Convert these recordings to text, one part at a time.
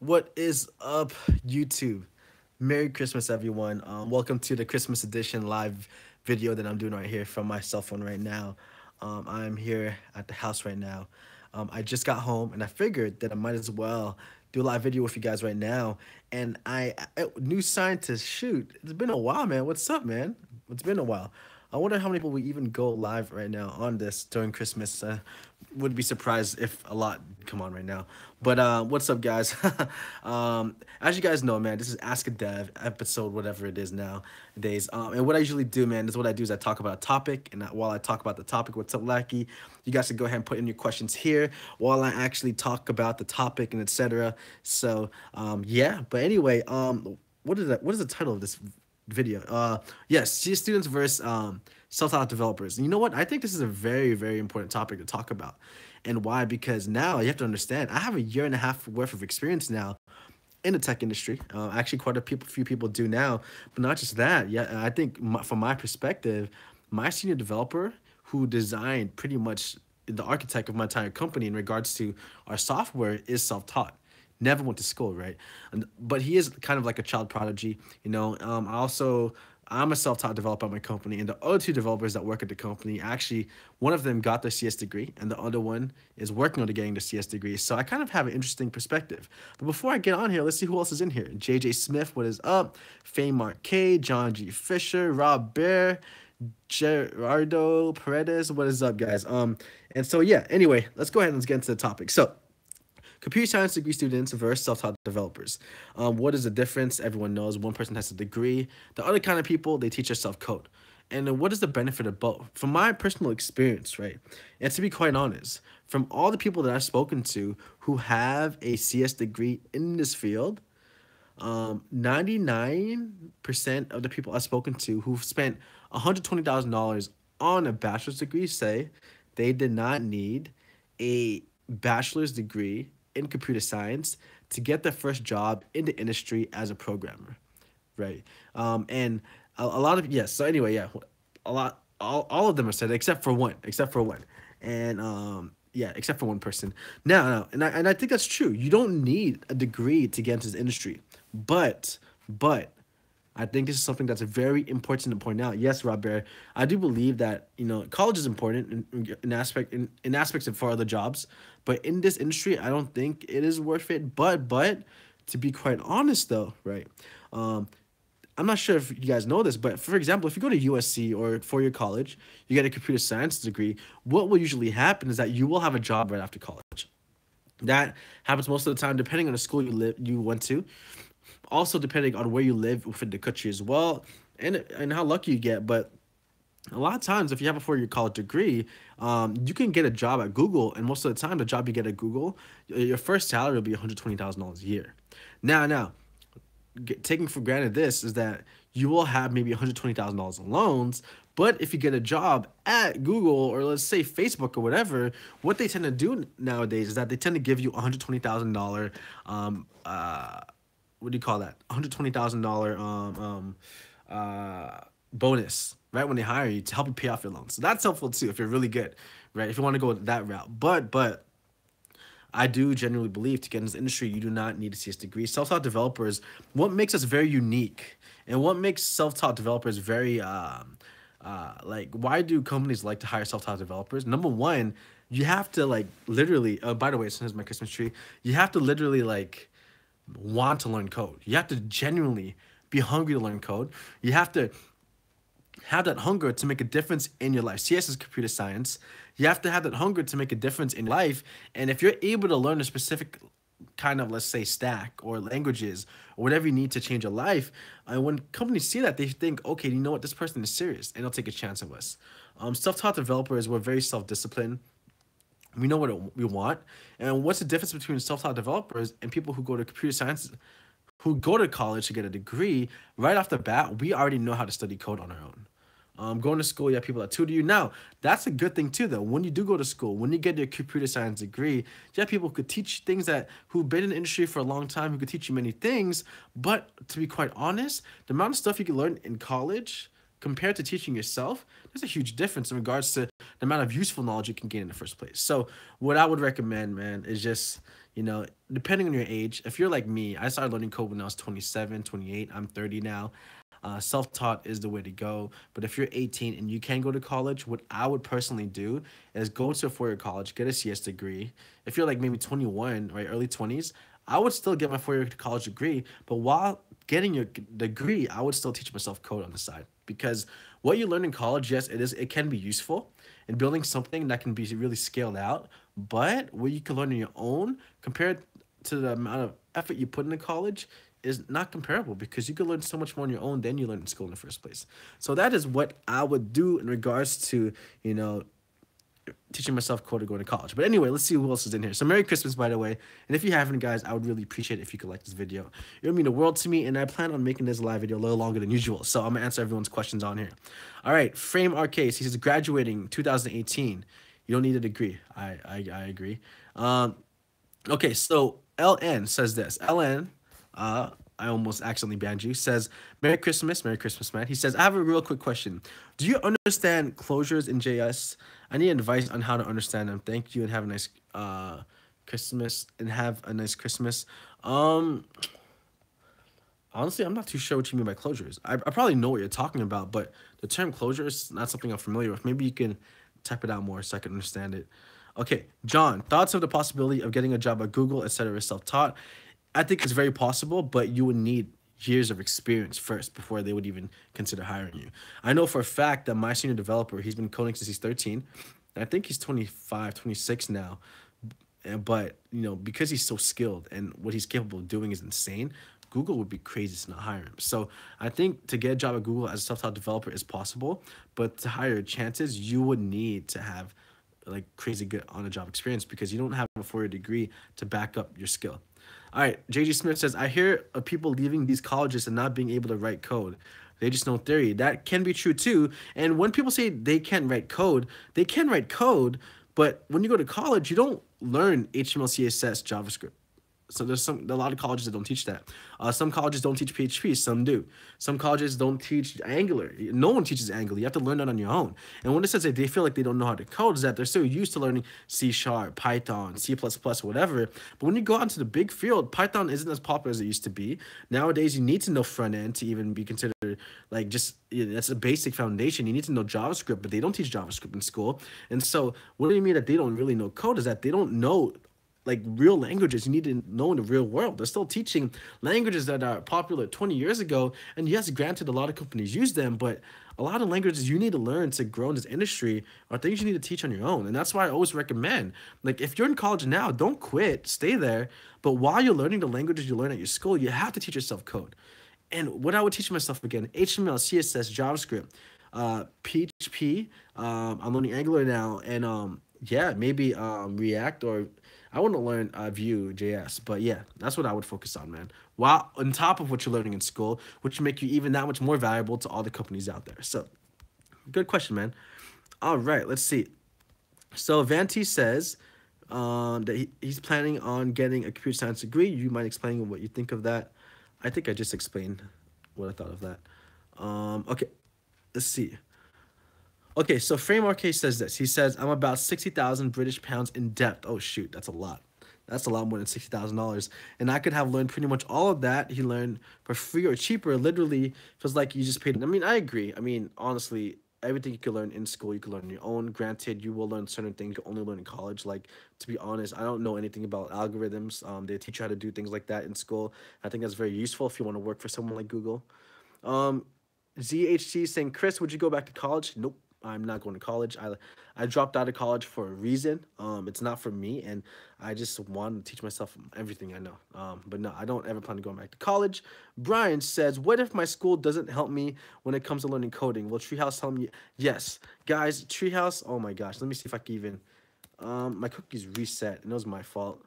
What is up, YouTube? Merry Christmas, everyone. Welcome to the Christmas edition live video that I'm doing right here from my cell phone right now. I'm here at the house right now. I just got home and I figured that I might as well do a live video with you guys right now. And new scientist, shoot, it's been a while, man. What's up, man? It's been a while. I wonder how many people we even go live right now on this during Christmas. Would be surprised if a lot come on right now. But what's up, guys? As you guys know, man, this is Ask a Dev episode, whatever it is nowadays. And what I usually do, man, is what I do is I talk about a topic, and while I talk about the topic, what's up, Lackey, you guys can go ahead and put in your questions here while I actually talk about the topic and etc. So yeah, but anyway, what is that? What is the title of this video? Yes, students versus self-taught developers. And you know what? I think this is a very, very important topic to talk about. And why? Because now you have to understand, I have a year and a half worth of experience now in the tech industry. Actually, quite few people do now, but not just that. Yeah, I think from my perspective, my senior developer who designed pretty much the architect of my entire company in regards to our software is self-taught, never went to school, right? But he is kind of like a child prodigy, you know. I'm a self-taught developer at my company, and the other two developers that work at the company, actually, one of them got their CS degree, and the other one is working on getting the CS degree. So I kind of have an interesting perspective. But before I get on here, let's see who else is in here. JJ Smith, what is up? Fame Arcade, John G. Fisher, Rob Bear, Gerardo Paredes, what is up, guys? And so yeah, anyway, let's go ahead and let's get into the topic. So computer science degree students versus self-taught developers. What is the difference? Everyone knows one person has a degree. The other kind of people, they teach themselves code. And what is the benefit of both? From my personal experience, right? And to be quite honest, from all the people that I've spoken to who have a CS degree in this field, 99% of the people I've spoken to who've spent $120,000 on a bachelor's degree say they did not need a bachelor's degree in computer science to get their first job in the industry as a programmer, right? And a lot of, yes, so anyway, yeah, all of them are said except for one, and yeah, except for one person. Now, and I think that's true. You don't need a degree to get into this industry, but I think this is something that's very important to point out. Yes, Rob Bear, I do believe that, you know, college is important in aspects of for other jobs, but in this industry, I don't think it is worth it. But to be quite honest, though, right? I'm not sure if you guys know this, but for example, if you go to USC or four-year college, you get a computer science degree. What will usually happen is that you will have a job right after college. That happens most of the time, depending on the school you went to. Also, depending on where you live within the country as well, and how lucky you get. But a lot of times, if you have a four-year college degree, you can get a job at Google, and most of the time, the job you get at Google, your first salary will be $120,000 a year. Now, taking for granted this is that you will have maybe $120,000 in loans. But if you get a job at Google or let's say Facebook or whatever, what they tend to do nowadays is that they tend to give you $120,000 what do you call that? $120,000 bonus, right, when they hire you to help you pay off your loans. So that's helpful too if you're really good, right? If you want to go that route. But I do genuinely believe to get in this industry, you do not need a CS degree. Self-taught developers, what makes us very unique and what makes self-taught developers very like, why do companies like to hire self-taught developers? Number one, you have to like literally, by the way, as soon as my Christmas tree, you have to literally like want to learn code. You have to genuinely be hungry to learn code. You have to have that hunger to make a difference in your life. CS is computer science. You have to have that hunger to make a difference in life. And if you're able to learn a specific kind of, let's say, stack or languages or whatever you need to change your life, and when companies see that, they think, okay, you know what, this person is serious, and they'll take a chance of us. Self-taught developers were very self-disciplined. We know what we want. And what's the difference between self-taught developers and people who go to computer science, who go to college to get a degree? Right off the bat, we already know how to study code on our own. Going to school, you have people that tutor you. Now, that's a good thing too, though. When you do go to school, when you get your computer science degree, you have people who could teach things who've been in the industry for a long time, who could teach you many things. But to be quite honest, the amount of stuff you can learn in college compared to teaching yourself, there's a huge difference in regards to the amount of useful knowledge you can gain in the first place. So what I would recommend, man, is just, you know, depending on your age, if you're like me, I started learning code when I was 27, 28. I'm 30 now. Self-taught is the way to go. But if you're 18 and you can go to college, what I would personally do is go to a four-year college, get a CS degree. If you're like maybe 21, right, early 20s, I would still get my four-year college degree. But while getting your degree, I would still teach myself code on the side, because what you learn in college, yes, it can be useful in building something that can be really scaled out. But what you can learn on your own, compared to the amount of effort you put into college, is not comparable, because you could learn so much more on your own than you learned in school in the first place. So that is what I would do in regards to, you know, teaching myself code or going to college. But anyway, let's see who else is in here. So Merry Christmas, by the way. And if you haven't, guys, I would really appreciate it if you could like this video. It would mean the world to me, and I plan on making this live video a little longer than usual. So I'm going to answer everyone's questions on here. All right, Frame Arcade. He says, graduating 2018. You don't need a degree. I agree. Okay, so LN says this. LN, I almost accidentally banned you, says, Merry Christmas, man. He says, I have a real quick question. Do you understand closures in JS? I need advice on how to understand them. Thank you, and have a nice Christmas, and have a nice Christmas. Honestly, I'm not too sure what you mean by closures. I probably know what you're talking about, but the term closure is not something I'm familiar with. Maybe you can type it out more so I can understand it. Okay, John, thoughts of the possibility of getting a job at Google, etc., self-taught? I think it's very possible, but you would need years of experience first before they would even consider hiring you. I know for a fact that my senior developer, he's been coding since he's 13. I think he's 25, 26 now. But, you know, because he's so skilled and what he's capable of doing is insane, Google would be crazy to not hire him. So I think to get a job at Google as a self-taught developer is possible, but to hire chances, you would need to have like crazy good on-the-job experience, because you don't have a four-year degree to back up your skill. All right, JG Smith says, I hear of people leaving these colleges and not being able to write code. They just know theory. That can be true too. And when people say they can't write code, they can write code, but when you go to college, you don't learn HTML, CSS, JavaScript. So there's a lot of colleges that don't teach that. Some colleges don't teach PHP, some do. Some colleges don't teach Angular. No one teaches Angular. You have to learn that on your own. And when it says that they feel like they don't know how to code, is that they're so used to learning C#, Python, C++, whatever. But when you go out into the big field, Python isn't as popular as it used to be. Nowadays, you need to know front end to even be considered like just, that's a basic foundation. You need to know JavaScript, but they don't teach JavaScript in school. And so what do you mean that they don't really know code? Is that they don't know like real languages you need to know in the real world. They're still teaching languages that are popular 20 years ago. And yes, granted, a lot of companies use them, but a lot of languages you need to learn to grow in this industry are things you need to teach on your own. And that's why I always recommend, like, if you're in college now, don't quit, stay there. But while you're learning the languages you learn at your school, you have to teach yourself code. And what I would teach myself, again, HTML, CSS, JavaScript, PHP. I'm learning Angular now, and yeah, maybe React, or I want to learn Vue.js. But yeah, that's what I would focus on, man. While on top of what you're learning in school, which make you even that much more valuable to all the companies out there. So, good question, man. All right, let's see. So Vanti says that he's planning on getting a computer science degree. You mind explaining what you think of that? I think I just explained what I thought of that. Okay, let's see. Okay, so Frame Arcade says this. He says, I'm about 60,000 British pounds in debt. Oh, shoot, that's a lot. That's a lot more than $60,000. And I could have learned pretty much all of that. He learned for free or cheaper. Literally feels like you just paid. I mean, I agree. I mean, honestly, everything you could learn in school, you could learn on your own. Granted, you will learn certain things you only learn in college. Like, to be honest, I don't know anything about algorithms. They teach you how to do things like that in school. I think that's very useful if you want to work for someone like Google. Um, ZHC saying, Chris, would you go back to college? Nope. I'm not going to college. I dropped out of college for a reason. It's not for me, and I just want to teach myself everything I know. But no, I don't ever plan on going back to college. Brian says, what if my school doesn't help me when it comes to learning coding? Will Treehouse help me? Yes. Guys, Treehouse, oh my gosh. Let me see if I can even... my cookies reset, and it was my fault.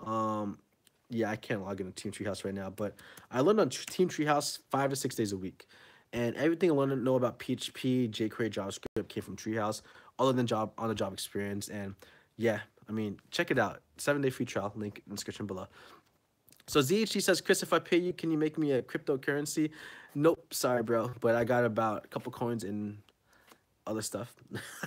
Yeah, I can't log into Team Treehouse right now, but I learned on Team Treehouse 5 to 6 days a week. And everything I learned to know about PHP, jQuery, JavaScript came from Treehouse, other than on-the-job experience. And yeah, I mean, check it out. 7-day free trial, link in the description below. So ZHG says, Chris, if I pay you, can you make me a cryptocurrency? Nope, sorry, bro. But I got about a couple coins and other stuff.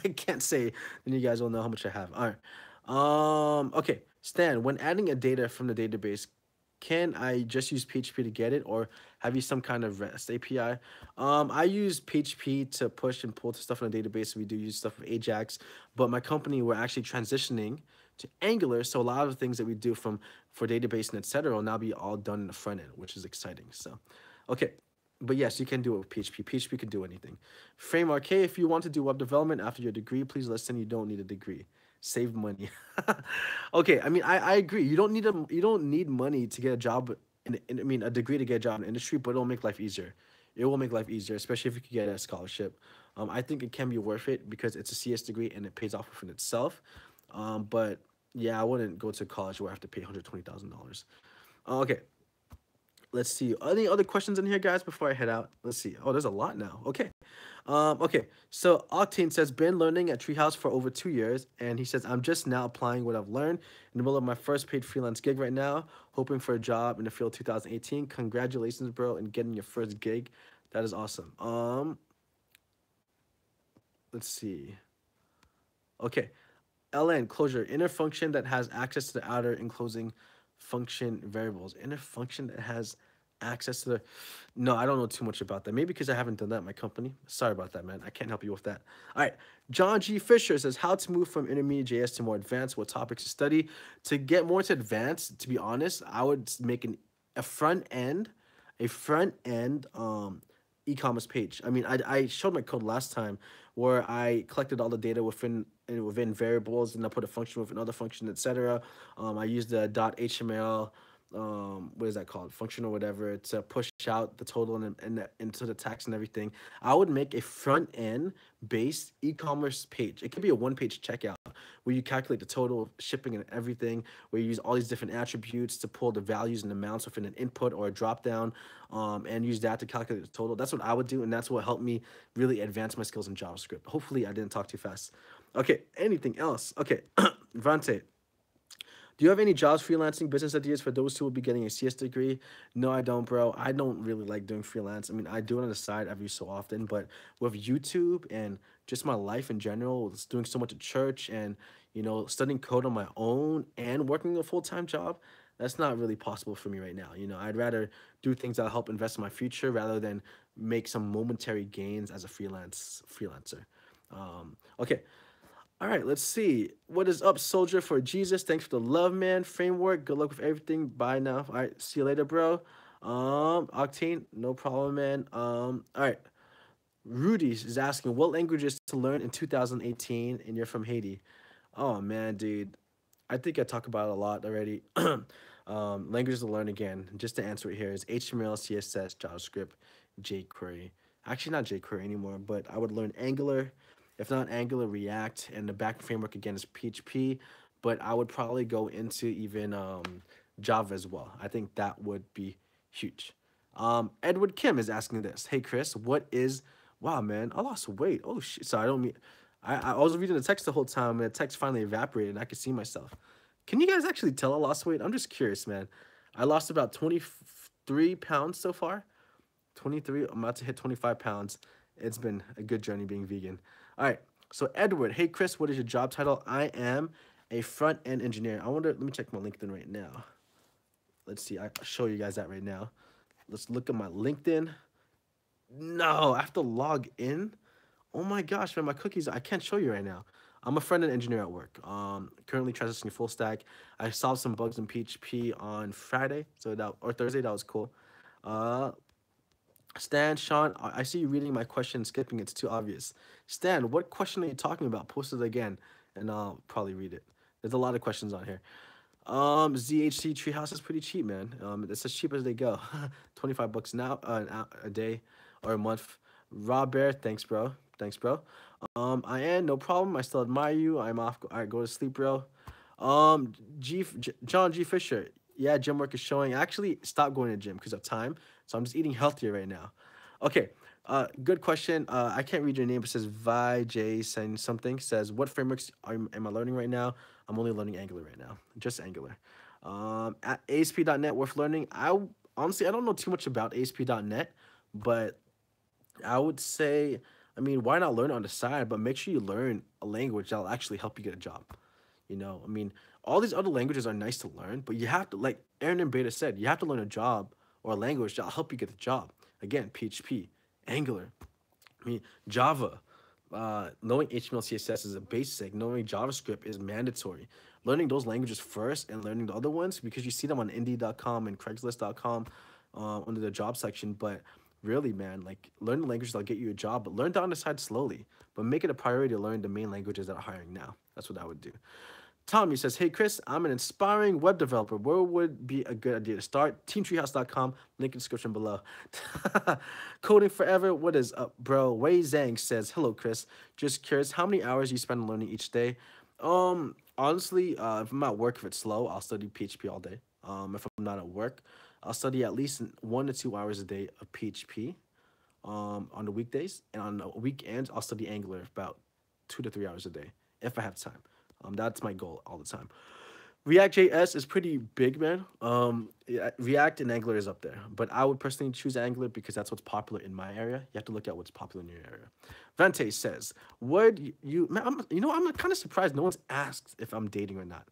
I can't say, then you guys will know how much I have. All right. Okay. Stan, when adding a data from the database, can I just use PHP to get it, or have you some kind of REST API? I use PHP to push and pull to stuff in the database. We do use stuff with Ajax, but my company, we're actually transitioning to Angular, so a lot of the things that we do from for database and etc. will now be all done in the front end, which is exciting. So, okay. But yes, you can do it with PHP. PHP can do anything. Framework, hey, if you want to do web development after your degree, please listen. You don't need a degree. Save money. Okay, I mean, I agree. You don't need money to get a job I mean a degree to get a job in the industry, but it'll make life easier. It will make life easier, especially if you could get a scholarship. I think it can be worth it because it's a CS degree and it pays off within itself. But yeah, I wouldn't go to college where I have to pay $120,000. Okay, let's see. Any other questions in here, guys, before I head out? Let's see. Oh, there's a lot now. Okay. Okay. So Octane says, been learning at Treehouse for over 2 years, and he says, I'm just now applying what I've learned in the middle of my first paid freelance gig right now, hoping for a job in the field 2018. Congratulations, bro, in getting your first gig. That is awesome. Let's see. Okay. LN closure, inner function that has access to the outer enclosing function variables. Inner function that has access to the. No, I don't know too much about that. Maybe because I haven't done that in my company. Sorry about that, man. I can't help you with that. All right. John G. Fisher says, how to move from intermediate JS to more advanced, what topics to study. To get more to advanced, to be honest, I would make a front end, a front end e-commerce page. I mean, I showed my code last time where I collected all the data within variables and I put a function with another function, etc. I used the .html, what is that called, function or whatever, to push out the total and into the text and everything. I would make a front end based e-commerce page. It could be a one-page checkout where you calculate the total shipping and everything, where you use all these different attributes to pull the values and amounts within an input or a drop down, and use that to calculate the total. That's what I would do, and that's what helped me really advance my skills in JavaScript. Hopefully, I didn't talk too fast. Okay, anything else? Okay, Vante. Do you have any jobs, freelancing, business ideas for those who will be getting a CS degree? No, I don't, bro. I don't really like doing freelance. I mean, I do it on the side every so often, but with YouTube and just my life in general, it's doing so much at church and, studying code on my own and working a full-time job, that's not really possible for me right now. I'd rather do things that'll help invest in my future rather than make some momentary gains as a freelancer. Okay, all right, let's see. What is up, Soldier for Jesus? Thanks for the love, man. Framework. Good luck with everything. Bye now. All right, see you later, bro. Octane, no problem, man. All right. Rudy is asking what languages to learn in 2018, and you're from Haiti. Oh man, dude. I think I talk about it a lot already. Languages to learn again. Just to answer it here is HTML, CSS, JavaScript, jQuery. Actually, not jQuery anymore, but I would learn Angular. If not Angular, React, and the back framework again is PHP. But I would probably go into even Java as well. I think that would be huge. Edward Kim is asking this. Hey Chris, what is? Wow, man, I lost weight. Oh shit. Sorry, I don't mean. I was reading the text the whole time, and the text finally evaporated, and I could see myself. Can you guys actually tell I lost weight? I'm just curious, man. I lost about 23 pounds so far. 23. I'm about to hit 25 pounds. It's been a good journey being vegan. All right. So Edward, hey Chris, what is your job title? I am a front end engineer. I wonder. Let me check my LinkedIn right now. Let's see. I'll show you guys that right now. Let's look at my LinkedIn. No, I have to log in. Oh my gosh, man, my cookies, I can't show you right now. I'm a front-end engineer at work. Currently transitioning full stack. I solved some bugs in PHP on Friday, or Thursday, that was cool. Uh, Stan, Sean, I see you reading my question, skipping it. It's too obvious. Stan, what question are you talking about? Post it again, and I'll probably read it. There's a lot of questions on here. ZHC Treehouse is pretty cheap, man. It's as cheap as they go. 25 bucks now, a day or a month. Rob Bear, thanks, bro. Thanks, bro. I am no problem. I still admire you. I'm off. All right, go to sleep, bro. John G Fisher. Yeah, gym work is showing. I actually stopped going to the gym because of time, so I'm just eating healthier right now. Okay. Good question. I can't read your name. It says Vi J saying something. Says what frameworks am I learning right now? I'm only learning Angular right now, just Angular. At ASP.NET worth learning. Honestly I don't know too much about ASP.NET, but I would say, I mean, why not learn on the side? But make sure you learn a language that'll actually help you get a job. I mean, All these other languages are nice to learn, but you have to, like Aaron and Beta said, you have to learn a job or a language that'll help you get the job. Again, PHP, Angular, Java. Knowing HTML, CSS is a basic. Knowing JavaScript is mandatory. Learning those languages first and learning the other ones because you see them on Indeed.com and Craigslist.com under the job section. But really, man, like learn the languages that'll get you a job, but learn down the side slowly. But make it a priority to learn the main languages that are hiring now. That's what I would do. Tommy says, "Hey Chris, I'm an aspiring web developer. Where would be a good idea to start? TeamTreehouse.com, link in description below." Coding forever. What is up, bro? Wei Zhang says, "Hello Chris. Just curious, how many hours you spend learning each day?" Honestly, if I'm at work, if it's slow, I'll study PHP all day. If I'm not at work, I'll study at least 1 to 2 hours a day of PHP. On the weekdays, and on the weekends, I'll study Angular about 2 to 3 hours a day if I have time. That's my goal all the time. React.js is pretty big, man. Yeah, React and Angular is up there, but I would personally choose Angular because that's what's popular in my area. You have to look at what's popular in your area. Vante says, "Would you?" Man, I'm kind of surprised no one's asked if I'm dating or not.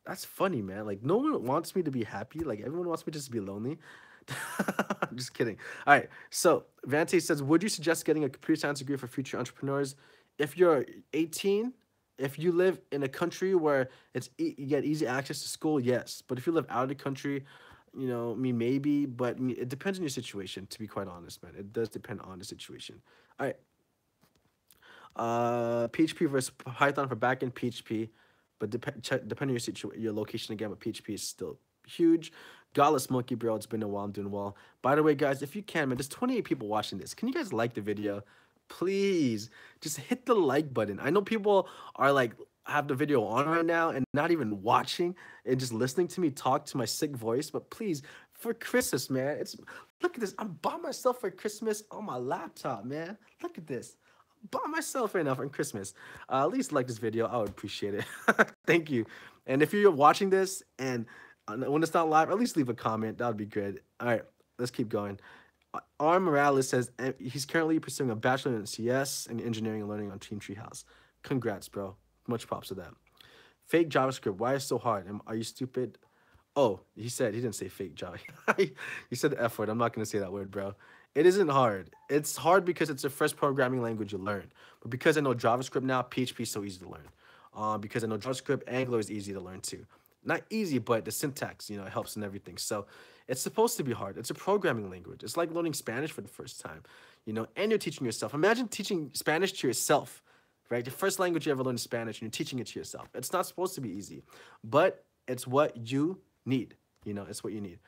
That's funny, man. Like no one wants me to be happy. Like everyone wants me just to be lonely. I'm just kidding. All right. So Vante says, "Would you suggest getting a computer science degree for future entrepreneurs if you're 18?" If you live in a country where you get easy access to school, yes. But if you live out of the country, maybe. But it depends on your situation. To be quite honest, man, it does depend on the situation. All right. PHP versus Python for backend PHP, but depending on your location again, but PHP is still huge. Godless Monkey, bro, it's been a while. I'm doing well. By the way, guys, if you can, man, there's 28 people watching this. Can you guys like the video? Please, just hit the like button. I know people are like have the video on right now and not even watching and just listening to me talk to my sick voice. But please, for Christmas, man, look at this. I'm by myself for Christmas on my laptop, man. Look at this. By myself right now for Christmas. At least like this video. I would appreciate it. Thank you. And if you're watching this and when it's not live, at least leave a comment. That would be good. All right, let's keep going. R. Morales says he's currently pursuing a bachelor in CS and engineering and learning on Team Treehouse. Congrats, bro. Much props to that. Fake JavaScript. Why is it so hard? Are you stupid? Oh, he didn't say fake Java. He said the F word. I'm not going to say that word, bro. It isn't hard. It's hard because it's the first programming language you learn. But because I know JavaScript now, PHP is so easy to learn. Because I know JavaScript, Angular is easy to learn too. Not easy, but the syntax, it helps in everything. So it's supposed to be hard. It's a programming language. It's like learning Spanish for the first time, and you're teaching yourself. Imagine teaching Spanish to yourself, right? The first language you ever learned is Spanish, and you're teaching it to yourself. It's not supposed to be easy, but it's what you need. It's what you need.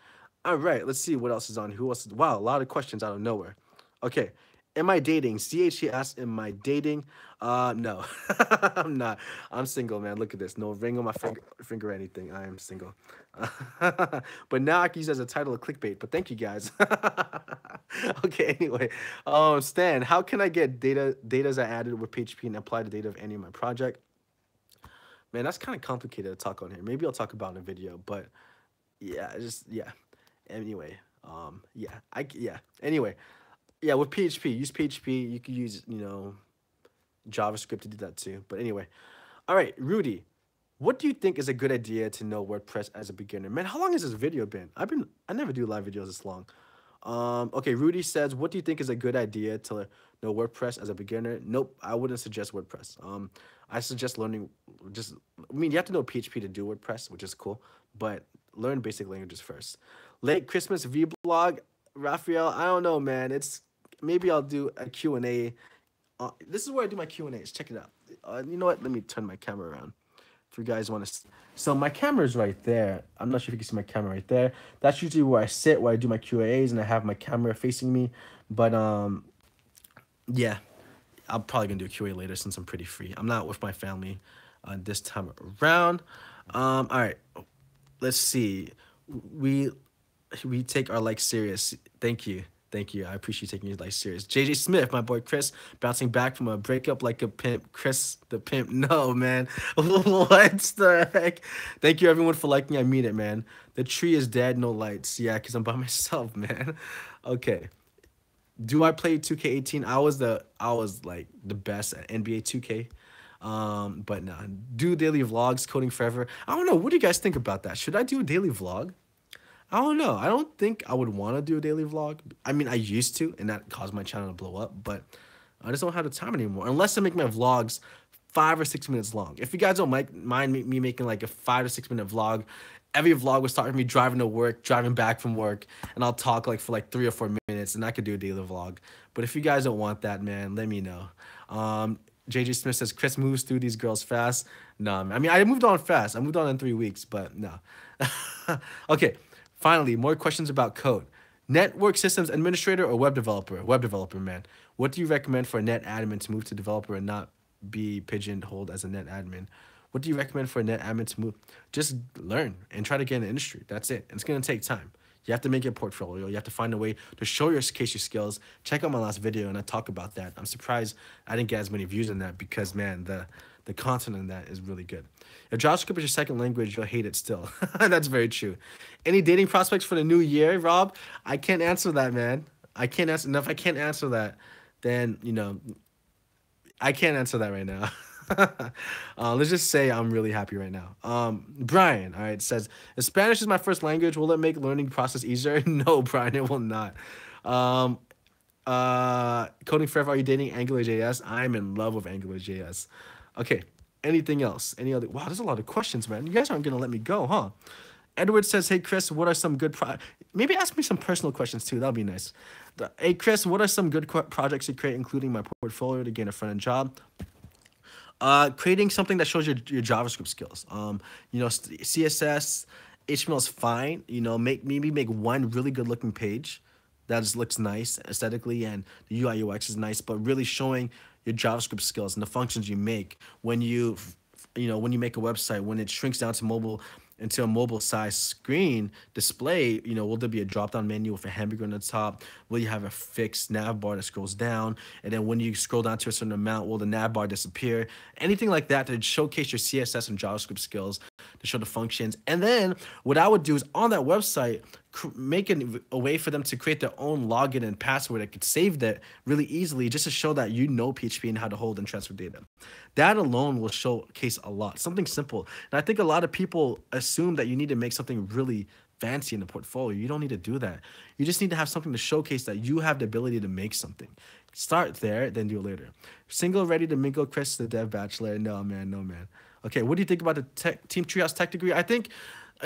All right, let's see what else is on. Who else? Wow, a lot of questions out of nowhere. Okay. Am I dating? CHE asks, am I dating? No, I'm not. I'm single, man. Look at this. No ring on my finger or anything. I am single. But now I can use it as a title of clickbait. But thank you, guys. Okay, anyway. Stan, how can I get data I added with PHP and apply the data of any of my project? Man, that's kind of complicated to talk on here. Maybe I'll talk about in a video. But yeah, yeah. Anyway, Anyway. Yeah, with PHP, use PHP. You could use, JavaScript to do that too. But anyway. All right, Rudy, what do you think is a good idea to know WordPress as a beginner? Man, how long has this video been? I never do live videos this long. Okay, Rudy says, what do you think is a good idea to know WordPress as a beginner? Nope, I wouldn't suggest WordPress. I suggest learning you have to know PHP to do WordPress, which is cool, but learn basic languages first. Late Christmas vlog, Raphael, I don't know, man. Maybe I'll do a Q&A. This is where I do my Q&As. Check it out. You know what? Let me turn my camera around. If you guys want to... So my camera's right there. I'm not sure if you can see my camera right there. That's usually where I sit, where I do my Q&As, and I have my camera facing me. But, yeah. I'm probably going to do a Q&A later since I'm pretty free. I'm not with my family this time around. All right. Let's see. We take our likes serious. Thank you. Thank you. I appreciate taking your life serious. JJ Smith, my boy Chris, bouncing back from a breakup like a pimp. Chris the pimp. No, man. What the heck? Thank you, everyone, for liking. I mean it, man. The tree is dead, no lights. Yeah, because I'm by myself, man. Okay. Do I play 2K18? I was like the best at NBA 2K. But no, do daily vlogs, coding forever. I don't know. What do you guys think about that? Should I do a daily vlog? I don't know. I don't think I would want to do a daily vlog. I mean, I used to, and that caused my channel to blow up, but I just don't have the time anymore. Unless I make my vlogs 5 or 6 minutes long. If you guys don't mind me making like a 5 to 6 minute vlog, every vlog will start with me driving to work, driving back from work, and I'll talk like for like 3 or 4 minutes, and I could do a daily vlog. But if you guys don't want that, man, let me know. JJ Smith says Chris moves through these girls fast. No, I mean I moved on fast. I moved on in 3 weeks, but no. Okay, finally, more questions about code. Network systems administrator or web developer? Web developer, man. What do you recommend for a net admin to move to developer and not be pigeonholed as a net admin? What do you recommend for a net admin to move? Just learn and try to get in the industry. That's it. It's going to take time. You have to make your portfolio. You have to find a way to show your skills. Check out my last video and I talk about that. I'm surprised I didn't get as many views on that because, man, the content in that is really good. If JavaScript is your second language, you'll hate it still. That's very true. Any dating prospects for the new year, Rob? I can't answer that, man. I can't answer. And if I can't answer that, then, you know, I can't answer that right now. Let's just say I'm really happy right now. Brian, all right, says, if Spanish is my first language, will it make learning process easier? No, Brian, it will not. Coding forever, are you dating AngularJS? I'm in love with AngularJS. Okay, anything else? Any other? Wow, there's a lot of questions, man. You guys aren't gonna let me go, huh? Edward says, hey, Chris, what are some good maybe ask me some personal questions too. That'll be nice. Hey, Chris, what are some good projects to create, including my portfolio to gain a front-end job? Creating something that shows your JavaScript skills. You know, CSS, HTML is fine. You know, maybe make one really good looking page that just looks nice aesthetically and the UI UX is nice, but really showing your JavaScript skills and the functions you make when you make a website, when it shrinks down to mobile into a mobile size screen display, you know, will there be a drop down menu with a hamburger on the top? Will you have a fixed nav bar that scrolls down? And then when you scroll down to a certain amount, will the nav bar disappear? Anything like that to showcase your CSS and JavaScript skills, to show the functions. And then what I would do is on that website, make a way for them to create their own login and password that could save that really easily, just to show that you know PHP and how to hold and transfer data. That alone will showcase a lot, something simple. And I think a lot of people assume that you need to make something really fancy in the portfolio. You don't need to do that. You just need to have something to showcase that you have the ability to make something. Start there, then do it later. Single, ready to mingle, Chris, the dev bachelor. No, man, no, man. Okay, what do you think about the Team Treehouse tech degree? I think,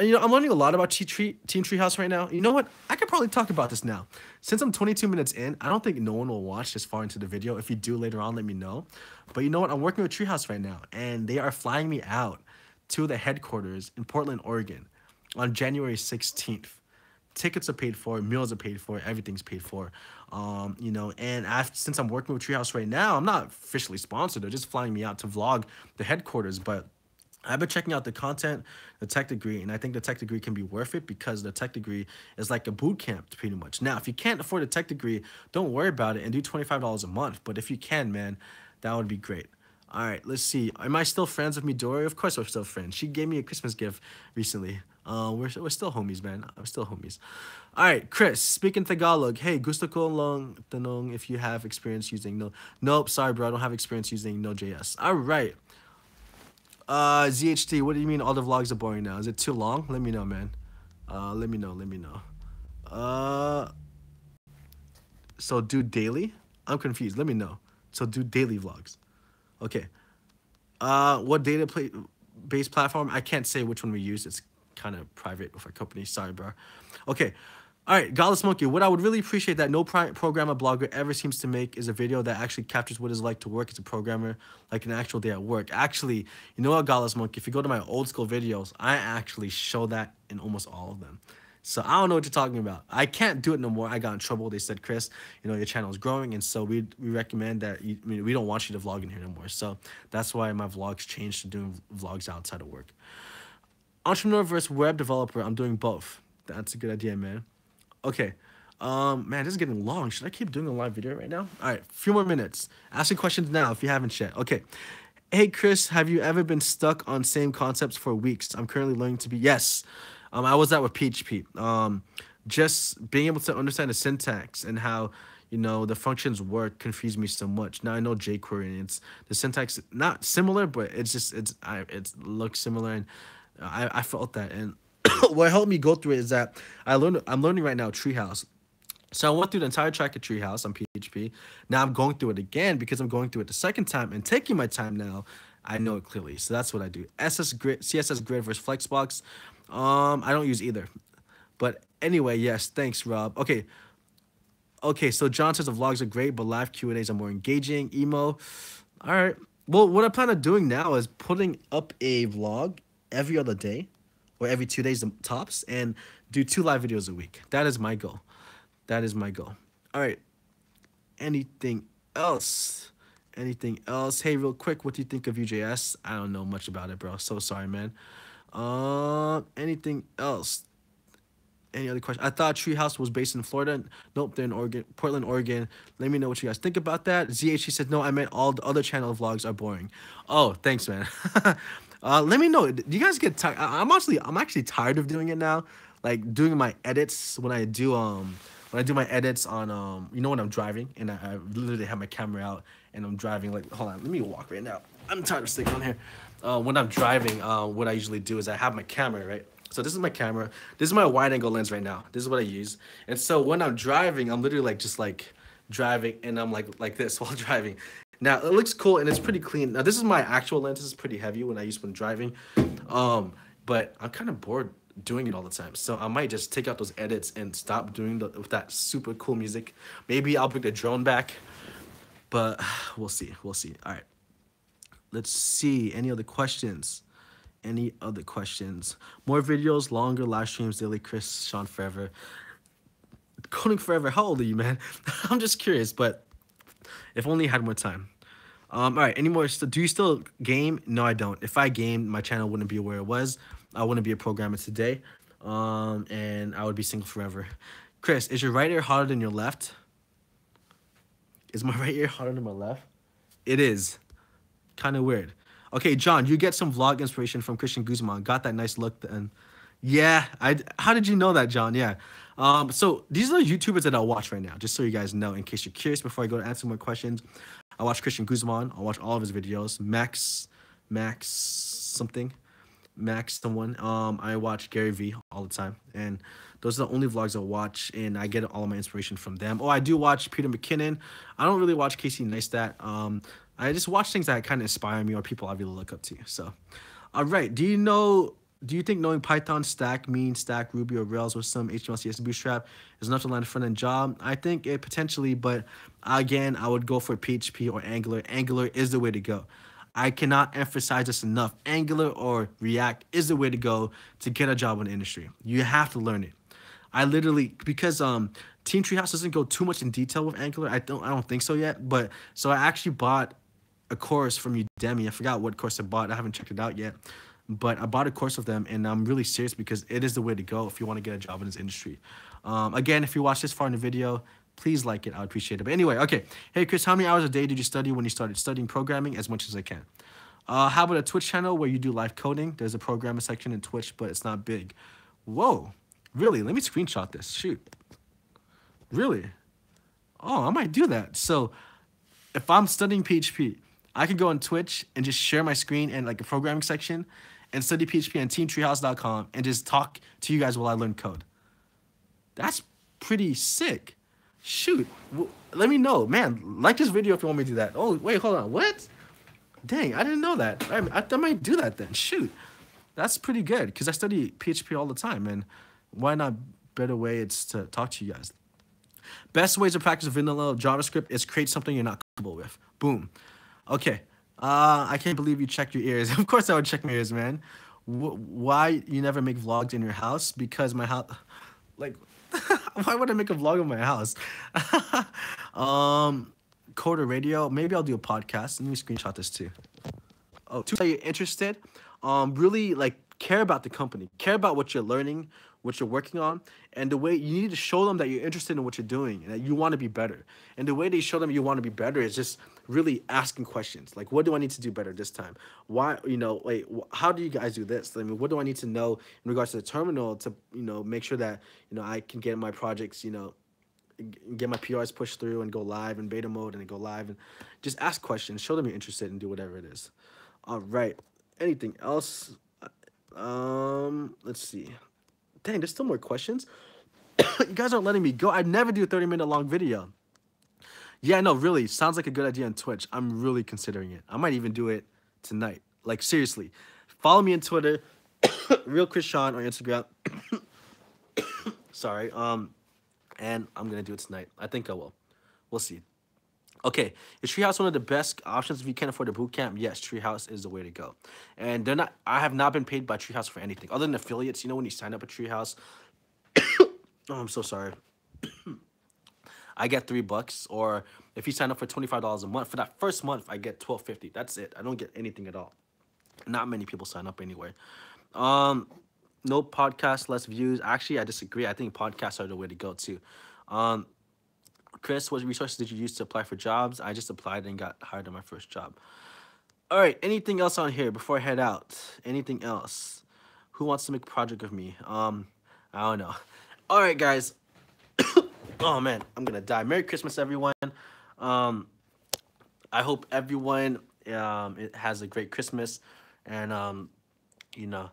you know, I'm learning a lot about Team Treehouse right now. You know what? I could probably talk about this now. Since I'm 22 minutes in, I don't think no one will watch this far into the video. If you do later on, let me know. But you know what? I'm working with Treehouse right now, and they are flying me out to the headquarters in Portland, Oregon on January 16th. Tickets are paid for, meals are paid for, everything's paid for. You know, and since I'm working with Treehouse right now, I'm not officially sponsored. They're just flying me out to vlog the headquarters, but I've been checking out the content, the tech degree, and I think the tech degree can be worth it because the tech degree is like a boot camp pretty much. Now, if you can't afford a tech degree, don't worry about it and do $25 a month. But if you can, man, that would be great. All right, let's see. Am I still friends with Midori? Of course we're still friends. She gave me a Christmas gift recently. We're still homies, man. I'm still homies. All right, Chris, speaking Tagalog. Hey, gusto ko lang tanong if you have experience using Nope, sorry, bro. I don't have experience using Node.js. All right. ZHT, what do you mean all the vlogs are boring now? Is it too long? Let me know, man. Let me know. So do daily? I'm confused. Let me know. So do daily vlogs. Okay. What based platform? I can't say which one we use. It's kind of private with our company. Sorry, bro. Okay. All right, Godless Monkey. What I would really appreciate that no programmer blogger ever seems to make is a video that actually captures what it's like to work as a programmer, like an actual day at work. Actually, you know what, Godless Monkey? If you go to my old school videos, I actually show that in almost all of them. So I don't know what you're talking about. I can't do it no more. I got in trouble. They said, Chris, you know, your channel is growing, and so we recommend that we don't want you to vlog in here no more. So that's why my vlogs changed to doing vlogs outside of work. Entrepreneur versus web developer. I'm doing both. That's a good idea, man. Okay. Man, this is getting long. Should I keep doing a live video right now? All right, a few more minutes. Asking questions now if you haven't yet. Okay. Hey, Chris, have you ever been stuck on same concepts for weeks? I'm currently learning to be... Yes. I was that with PHP. Just being able to understand the syntax and how, the functions work confuse me so much. Now I know jQuery, and it's the syntax not similar, but it looks similar, and I felt that. And what helped me go through it is that I'm learning right now Treehouse. So I went through the entire track of Treehouse on PHP. Now I'm going through it again because I'm going through it the second time and taking my time now. I know it clearly, so that's what I do. SS Grid, CSS Grid versus Flexbox. I don't use either. But anyway, yes, thanks, Rob. Okay. So John says the vlogs are great, but live Q&As are more engaging. Emo. All right. Well, what I plan on doing now is putting up a vlog every other day, or every 2 days tops, and do 2 live videos a week. That is my goal. That is my goal. All right. Anything else? Anything else? Hey, real quick, what do you think of UJS? I don't know much about it, bro. So sorry, man. Anything else? Any other question? I thought Treehouse was based in Florida. Nope, they're in Oregon, Portland, Oregon. Let me know what you guys think about that. ZHC said, no, I meant all the other channel vlogs are boring. Oh, thanks, man. Let me know. Do you guys get tired? I'm actually tired of doing it now. Like doing my edits when I do my edits on when I'm driving and I literally have my camera out and I'm driving. Like, hold on, let me walk right now. I'm tired of sticking on here. When I'm driving, what I usually do is I have my camera, right? So this is my camera. This is my wide angle lens right now. This is what I use. And so when I'm driving, I'm literally just driving, and I'm like this while driving. Now it looks cool and it's pretty clean. Now this is my actual lens. This is pretty heavy when I use when driving. But I'm kind of bored doing it all the time. So I might just take out those edits and stop doing with that super cool music. Maybe I'll bring the drone back, but we'll see. We'll see. All right. Let's see. Any other questions? Any other questions? More videos, longer live streams, daily. Chris, Sean forever. Coding forever. How old are you, man? I'm just curious, but if only I had more time. All right. Any more? Do you still game? No, I don't. If I gamed, my channel wouldn't be where it was. I wouldn't be a programmer today. And I would be single forever. Chris, is your right ear harder than your left? Is my right ear harder than my left? It is. Kind of weird. Okay, John, you get some vlog inspiration from Christian Guzman. Got that nice look then. Yeah, how did you know that, John? Yeah. So these are the YouTubers that I'll watch right now, just so you guys know, in case you're curious. Before I go to answer more questions, I watch Christian Guzman. I'll watch all of his videos. Max someone. I watch Gary V all the time, and those are the only vlogs I'll watch, and I get all of my inspiration from them. Oh, I do watch Peter McKinnon. I don't really watch Casey Neistat. I just watch things that kind of inspire me or people I really look up to. So, all right. Do you think knowing Python, Stack, Mean, Stack, Ruby, or Rails with some HTML, CSS, Bootstrap is enough to land a front-end job? I think it potentially, but again, I would go for PHP or Angular. Angular is the way to go. I cannot emphasize this enough. Angular or React is the way to go to get a job in the industry. You have to learn it. I literally, because Team Treehouse doesn't go too much in detail with Angular. I don't think so yet. But so I actually bought a course from Udemy. I forgot what course I bought. I haven't checked it out yet. But I bought a course with them, and I'm really serious because it is the way to go if you want to get a job in this industry. Again, if you watch this far in the video, please like it. I would appreciate it. But anyway, okay. Hey, Chris, how many hours a day did you study when you started studying programming? As much as I can. How about a Twitch channel where you do live coding? There's a programmer section in Twitch, but it's not big. Whoa. Really? Let me screenshot this. Shoot. Really? Oh, I might do that. So if I'm studying PHP, I could go on Twitch and just share my screen and like a programming section and study PHP on teamtreehouse.com and just talk to you guys while I learn code. That's pretty sick. Shoot. Let me know. Man, like this video if you want me to do that. Oh, wait, hold on. What? Dang, I didn't know that. I might do that then. Shoot. That's pretty good because I study PHP all the time. And why not better way it's to talk to you guys. Best ways to practice vanilla JavaScript is create something you're not comfortable with. Boom. Okay. I can't believe you checked your ears. Of course I would check my ears, man. Why you never make vlogs in your house? Because my house, like, why would I make a vlog in my house? Coder Radio. Maybe I'll do a podcast. Let me screenshot this too. Oh, are you interested? Really like care about the company, care about what you're learning, what you're working on, and the way you need to show them that you're interested in what you're doing and that you want to be better. And the way they show them you want to be better is just really asking questions. Like, what do I need to do better this time? Why, like, how do you guys do this? I mean, what do I need to know in regards to the terminal to, make sure that, I can get my projects, get my PRs pushed through and go live in beta mode and then go live and just ask questions, show them you're interested and do whatever it is. All right. Anything else? Let's see. Dang, there's still more questions. You guys aren't letting me go. I'd never do a 30-minute long video. Yeah, no, really. Sounds like a good idea on Twitch. I'm really considering it. I might even do it tonight. Like, seriously. Follow me on Twitter, Real Chris Sean on Instagram. Sorry. And I'm gonna do it tonight. I think I will. We'll see. Okay, is Treehouse one of the best options if you can't afford a boot camp? Yes, Treehouse is the way to go. And they're not. I have not been paid by Treehouse for anything other than affiliates. You know when you sign up at Treehouse. Oh, I'm so sorry. I get $3, or if you sign up for $25 a month, for that first month, I get $12.50. That's it. I don't get anything at all. Not many people sign up anyway. No podcast, less views. Actually, I disagree. I think podcasts are the way to go too. Chris, what resources did you use to apply for jobs? I just applied and got hired on my first job. All right. Anything else on here before I head out? Anything else? Who wants to make a project with me? I don't know. All right, guys. Oh man, I'm gonna die. Merry Christmas, everyone. I hope everyone it has a great Christmas, and you know,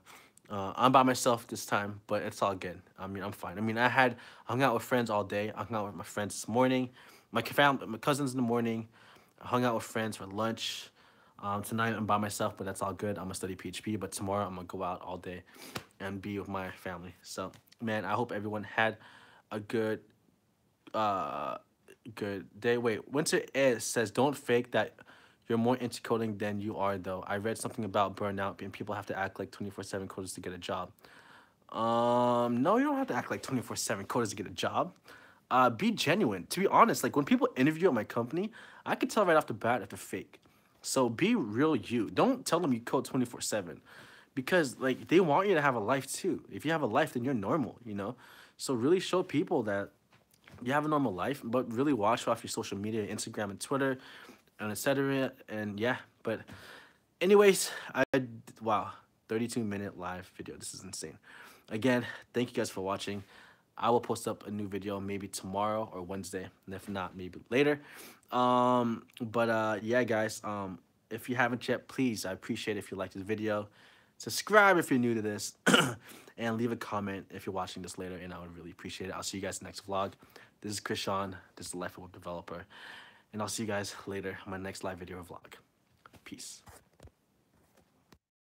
I'm by myself this time, but it's all good. I mean, I'm fine. I mean, hung out with friends all day. I hung out with my friends this morning, my cousins in the morning. I hung out with friends for lunch. Tonight I'm by myself, but that's all good. I'm gonna study PHP, but tomorrow I'm gonna go out all day and be with my family. So, man, I hope everyone had a good day. Wait, Winter Ed says don't fake that you're more into coding than you are though. I read something about burnout and people have to act like 24/7 coders to get a job. No, you don't have to act like 24/7 coders to get a job. Be genuine. To be honest, like when people interview at my company, I could tell right off the bat if they're fake. So be real you. Don't tell them you code 24/7 because like they want you to have a life too. If you have a life, then you're normal, you know? So really show people that you have a normal life, but really watch off your social media, Instagram and Twitter, and etc. And yeah, but anyways, wow, 32-minute live video. This is insane. Again, thank you guys for watching. I will post up a new video maybe tomorrow or Wednesday, and if not, maybe later. Yeah, guys. If you haven't yet, please, I appreciate it if you like this video. Subscribe if you're new to this, and leave a comment if you're watching this later, and I would really appreciate it. I'll see you guys in the next vlog. This is Chris Sean. This is the Life of a Web Developer, and I'll see you guys later on my next live video or vlog. Peace.